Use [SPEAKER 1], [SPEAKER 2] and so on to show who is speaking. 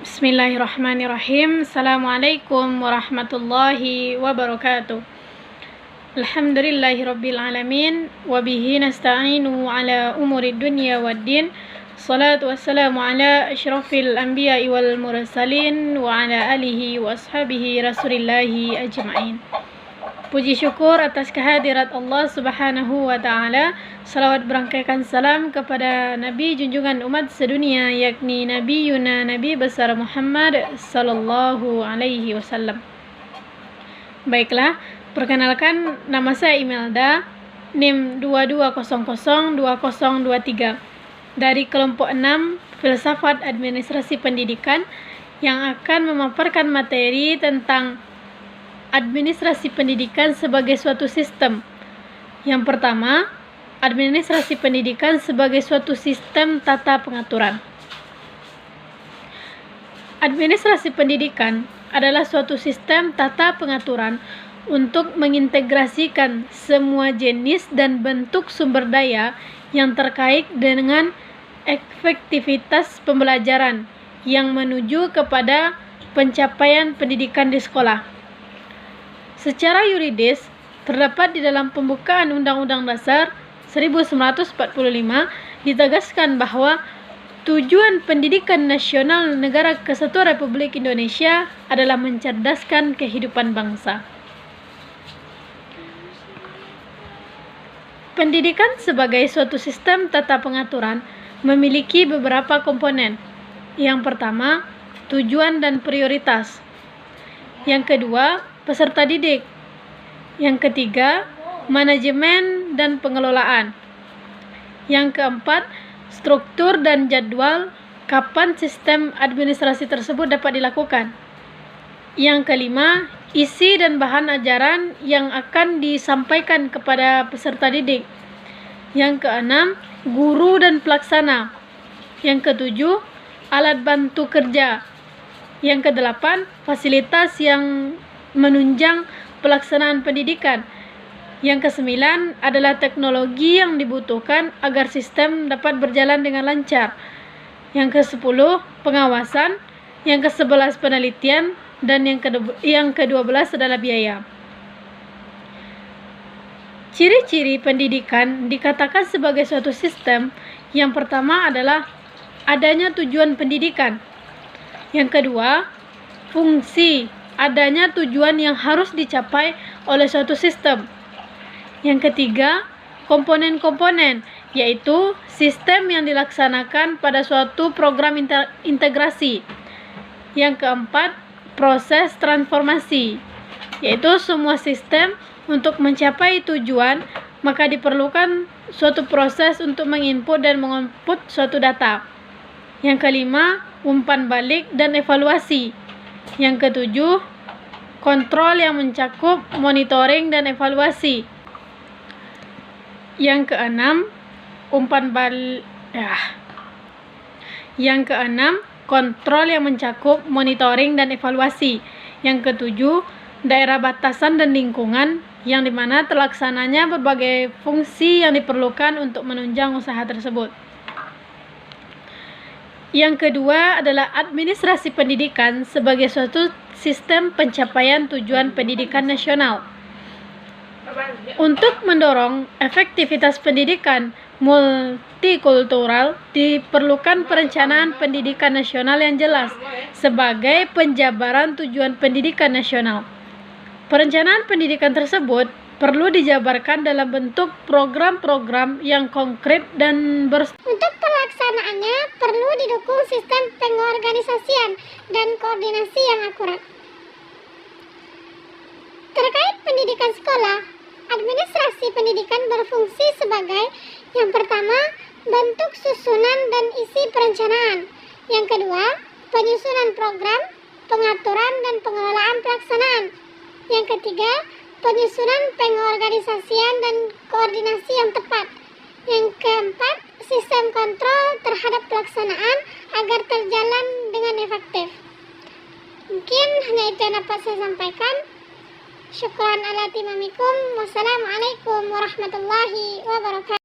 [SPEAKER 1] Bismillahirrahmanirrahim. Assalamualaikum warahmatullahi wabarakatuh. Alhamdulillahirabbil alamin wa bihi nasta'inu ala umuri dunya waddin. Salatu wassalamu ala asyrafil anbiya'i wal mursalin wa ala alihi wa ashabihi rasulillahi ajma'in. Puji syukur atas kehadirat Allah Subhanahu wa taala. Salawat berangkaikan salam kepada Nabi junjungan umat sedunia, yakni Nabi Yuna Nabi besar Muhammad sallallahu alaihi wasallam. Baiklah, perkenalkan, nama saya Imelda, NIM 22002023 dari kelompok 6 Filsafat Administrasi Pendidikan yang akan memaparkan materi tentang administrasi pendidikan sebagai suatu sistem. Yang pertama, administrasi pendidikan sebagai suatu sistem tata pengaturan. Administrasi pendidikan adalah suatu sistem tata pengaturan untuk mengintegrasikan semua jenis dan bentuk sumber daya yang terkait dengan efektivitas pembelajaran yang menuju kepada pencapaian pendidikan di sekolah. Secara yuridis, terdapat di dalam pembukaan Undang-Undang Dasar 1945 ditegaskan bahwa tujuan pendidikan nasional Negara Kesatuan Republik Indonesia adalah mencerdaskan kehidupan bangsa. Pendidikan sebagai suatu sistem tata pengaturan memiliki beberapa komponen. Yang pertama, tujuan dan prioritas. Yang kedua, peserta didik. Yang ketiga, manajemen dan pengelolaan. Yang keempat, struktur dan jadwal kapan sistem administrasi tersebut dapat dilakukan. Yang kelima, isi dan bahan ajaran yang akan disampaikan kepada peserta didik. Yang keenam, guru dan pelaksana. Yang ketujuh, alat bantu kerja. Yang kedelapan, fasilitas yang menunjang pelaksanaan pendidikan. Yang kesembilan adalah teknologi yang dibutuhkan agar sistem dapat berjalan dengan lancar. Yang kesepuluh, pengawasan. Yang kesebelas, penelitian. Dan yang kedua-belas adalah biaya. Ciri-ciri pendidikan dikatakan sebagai suatu sistem. Yang pertama adalah adanya tujuan pendidikan. Yang kedua, fungsi, adanya tujuan yang harus dicapai oleh suatu sistem. Yang ketiga, komponen-komponen, yaitu sistem yang dilaksanakan pada suatu program integrasi. Yang keempat, proses transformasi, yaitu semua sistem untuk mencapai tujuan, maka diperlukan suatu proses untuk menginput dan mengoutput suatu data. Yang kelima, umpan balik dan evaluasi. Yang ketujuh, kontrol yang mencakup monitoring dan evaluasi. Yang keenam, kontrol yang mencakup monitoring dan evaluasi. Yang ketujuh, daerah batasan dan lingkungan, yang dimana terlaksananya berbagai fungsi yang diperlukan untuk menunjang usaha tersebut. Yang kedua adalah administrasi pendidikan sebagai suatu sistem pencapaian tujuan pendidikan nasional. Untuk mendorong efektivitas pendidikan multikultural, diperlukan perencanaan pendidikan nasional yang jelas sebagai penjabaran tujuan pendidikan nasional. Perencanaan pendidikan tersebut perlu dijabarkan dalam bentuk program-program yang konkret dan
[SPEAKER 2] Untuk pelaksanaannya perlu didukung sistem pengorganisasian dan koordinasi yang akurat. Terkait pendidikan sekolah, administrasi pendidikan berfungsi sebagai yang pertama, bentuk susunan dan isi perencanaan. Yang kedua, penyusunan program, pengaturan dan pengelolaan pelaksanaan. Yang ketiga, penyusunan pengorganisasian dan koordinasi yang tepat. Yang keempat, sistem kontrol terhadap pelaksanaan agar terjalan dengan efektif. Mungkin hanya itu yang dapat saya sampaikan. Syukran ala timamikum. Wassalamualaikum warahmatullahi wabarakatuh.